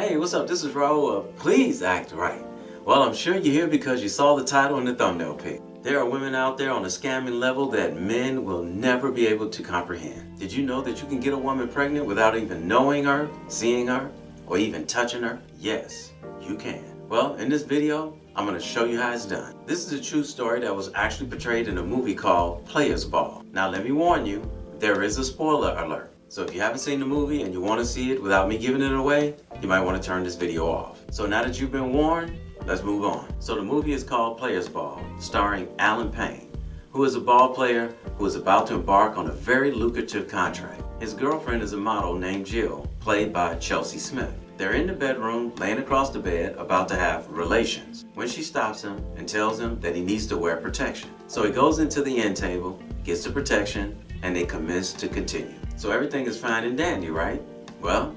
Hey, what's up? This is Raulh of Please Act Right. Well, I'm sure you're here because you saw the title and the thumbnail pic. There are women out there on a scamming level that men will never be able to comprehend. Did you know that you can get a woman pregnant without even knowing her, seeing her, or even touching her? Yes, you can. Well, in this video, I'm going to show you how it's done. This is a true story that was actually portrayed in a movie called Players Ball. Now, let me warn you, there is a spoiler alert. So if you haven't seen the movie and you want to see it without me giving it away, you might want to turn this video off. So now that you've been warned, let's move on. So the movie is called Players Ball, starring Alan Payne, who is a ball player who is about to embark on a very lucrative contract. His girlfriend is a model named Jill, played by Chelsea Smith. They're in the bedroom, laying across the bed, about to have relations, when she stops him and tells him that he needs to wear protection. So he goes into the end table, gets the protection, and they commence to continue. So everything is fine and dandy, right? Well,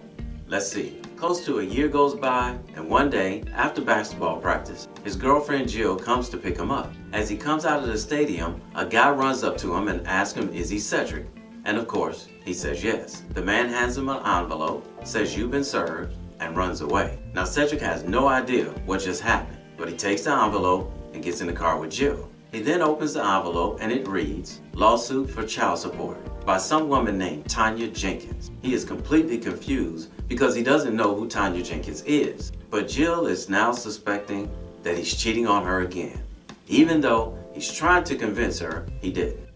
let's see. Close to a year goes by, and one day, after basketball practice, his girlfriend Jill comes to pick him up. As he comes out of the stadium, a guy runs up to him and asks him, is he Cedric? And of course, he says yes. The man hands him an envelope, says you've been served, and runs away. Now Cedric has no idea what just happened, but he takes the envelope and gets in the car with Jill. He then opens the envelope and it reads, lawsuit for child support by some woman named Tanya Jenkins. He is completely confused because he doesn't know who Tanya Jenkins is. But Jill is now suspecting that he's cheating on her again, even though he's trying to convince her he didn't.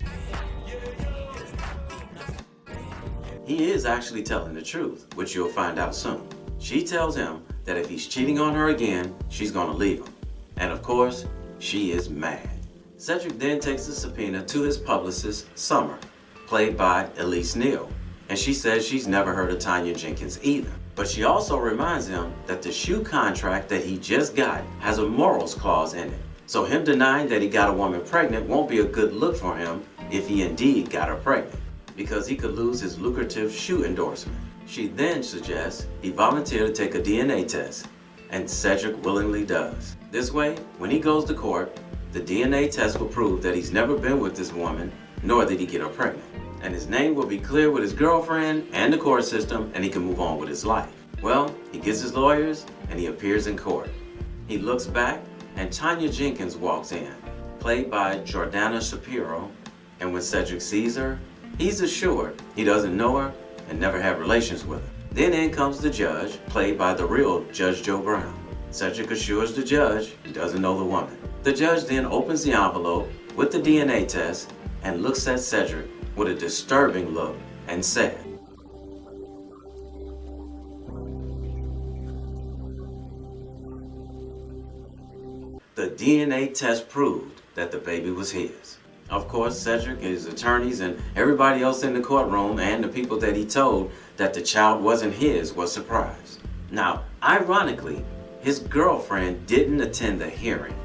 He is actually telling the truth, which you'll find out soon. She tells him that if he's cheating on her again, she's gonna leave him. And of course, she is mad. Cedric then takes the subpoena to his publicist, Summer, played by Elise Neal, and she says she's never heard of Tanya Jenkins either. But she also reminds him that the shoe contract that he just got has a morals clause in it. So him denying that he got a woman pregnant won't be a good look for him if he indeed got her pregnant, because he could lose his lucrative shoe endorsement. She then suggests he volunteer to take a DNA test, and Cedric willingly does. This way, when he goes to court, the DNA test will prove that he's never been with this woman, nor did he get her pregnant. And his name will be clear with his girlfriend and the court system, and he can move on with his life. Well, he gets his lawyers and he appears in court. He looks back and Tanya Jenkins walks in, played by Jordana Shapiro, and when Cedric sees her, he's assured he doesn't know her and never had relations with her. Then in comes the judge, played by the real Judge Joe Brown. Cedric assures the judge he doesn't know the woman. The judge then opens the envelope with the DNA test and looks at Cedric with a disturbing look and said, the DNA test proved that the baby was his. Of course, Cedric, his attorneys, and everybody else in the courtroom, and the people that he told that the child wasn't his, was surprised. Now, ironically, his girlfriend didn't attend the hearing.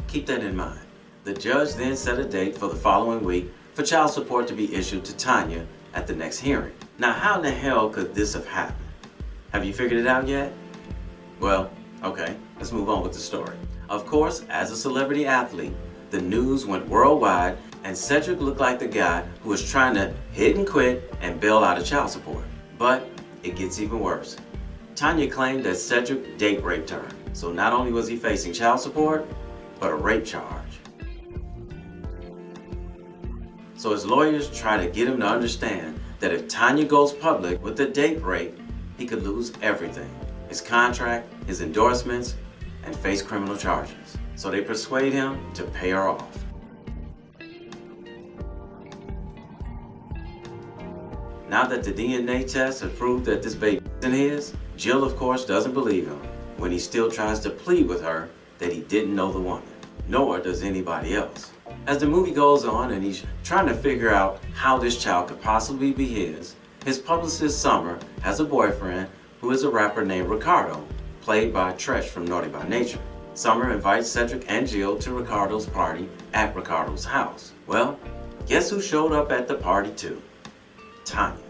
Keep that in mind. The judge then set a date for the following week for child support to be issued to Tanya at the next hearing. Now, how in the hell could this have happened? Have you figured it out yet? Well, okay, let's move on with the story. Of course, as a celebrity athlete, the news went worldwide, and Cedric looked like the guy who was trying to hit and quit and bail out of child support. But it gets even worse. Tanya claimed that Cedric date raped her. So not only was he facing child support, but a rape charge. So his lawyers try to get him to understand that if Tanya goes public with the date rape, he could lose everything. His contract, his endorsements, and face criminal charges. So they persuade him to pay her off. Now that the DNA test has proved that this baby isn't his, Jill of course doesn't believe him when he still tries to plead with her that he didn't know the woman, nor does anybody else. As the movie goes on and he's trying to figure out how this child could possibly be his publicist Summer has a boyfriend who is a rapper named Ricardo, played by Tresh from Naughty by Nature. Summer invites Cedric and Jill to Ricardo's party at Ricardo's house. Well, guess who showed up at the party too? Tanya.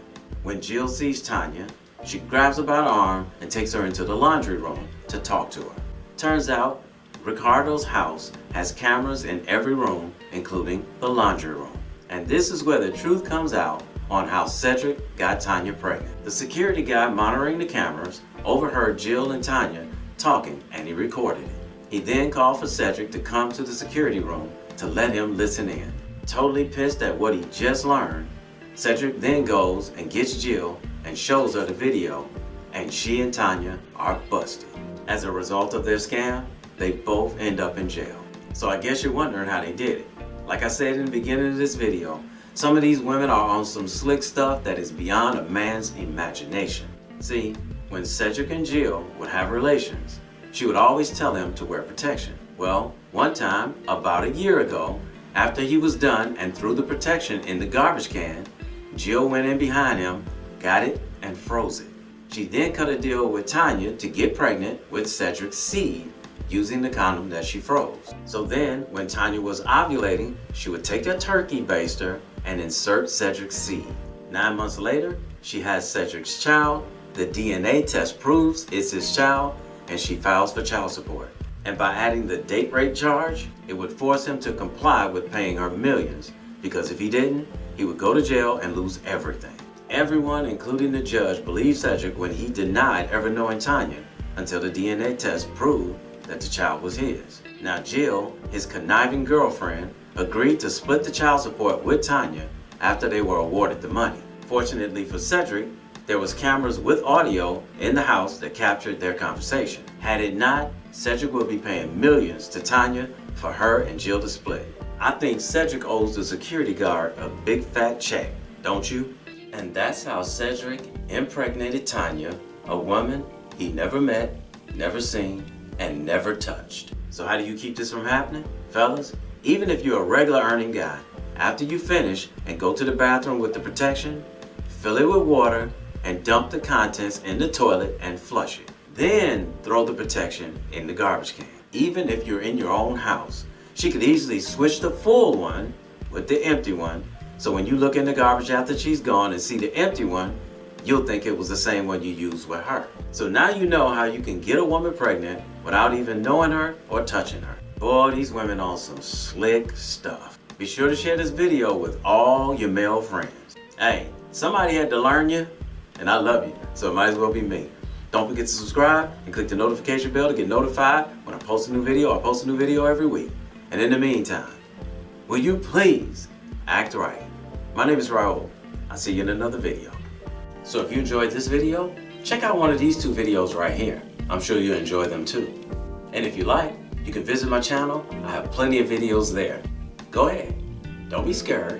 When Jill sees Tanya, she grabs her by the arm and takes her into the laundry room to talk to her. Turns out, Ricardo's house has cameras in every room, including the laundry room. And this is where the truth comes out on how Cedric got Tanya pregnant. The security guy monitoring the cameras overheard Jill and Tanya talking and he recorded it. He then called for Cedric to come to the security room to let him listen in. Totally pissed at what he just learned, Cedric then goes and gets Jill and shows her the video, and she and Tanya are busted. As a result of their scam, they both end up in jail. So I guess you're wondering how they did it. Like I said in the beginning of this video, some of these women are on some slick stuff that is beyond a man's imagination. See, when Cedric and Jill would have relations, she would always tell him to wear protection. Well, one time, about a year ago, after he was done and threw the protection in the garbage can, Jill went in behind him, got it, and froze it. She then cut a deal with Tanya to get pregnant with Cedric's seed using the condom that she froze. So then, when Tanya was ovulating, she would take a turkey baster and insert Cedric's seed. 9 months later, she has Cedric's child, the DNA test proves it's his child, and she files for child support. And by adding the date rape charge, it would force him to comply with paying her millions, because if he didn't, he would go to jail and lose everything. Everyone, including the judge, believed Cedric when he denied ever knowing Tanya until the DNA test proved that the child was his. Now Jill, his conniving girlfriend, agreed to split the child support with Tanya after they were awarded the money. Fortunately for Cedric, there was cameras with audio in the house that captured their conversation. Had it not, Cedric would be paying millions to Tanya for her and Jill to split. I think Cedric owes the security guard a big fat check, don't you? And that's how Cedric impregnated Tanya, a woman he never met, never seen, and never touched. So how do you keep this from happening? Fellas, even if you're a regular earning guy, after you finish and go to the bathroom with the protection, fill it with water and dump the contents in the toilet and flush it. Then throw the protection in the garbage can. Even if you're in your own house, she could easily switch the full one with the empty one, so when you look in the garbage after she's gone and see the empty one, you'll think it was the same one you used with her. So now you know how you can get a woman pregnant without even knowing her or touching her. Boy, these women on some slick stuff. Be sure to share this video with all your male friends. Hey, somebody had to learn you, and I love you, so it might as well be me. Don't forget to subscribe and click the notification bell to get notified when I post a new video. I post a new video every week. And in the meantime, will you please act right? My name is Raulh. I'll see you in another video. So if you enjoyed this video, check out one of these 2 videos right here. I'm sure you'll enjoy them too. And if you like, you can visit my channel. I have plenty of videos there. Go ahead. Don't be scared.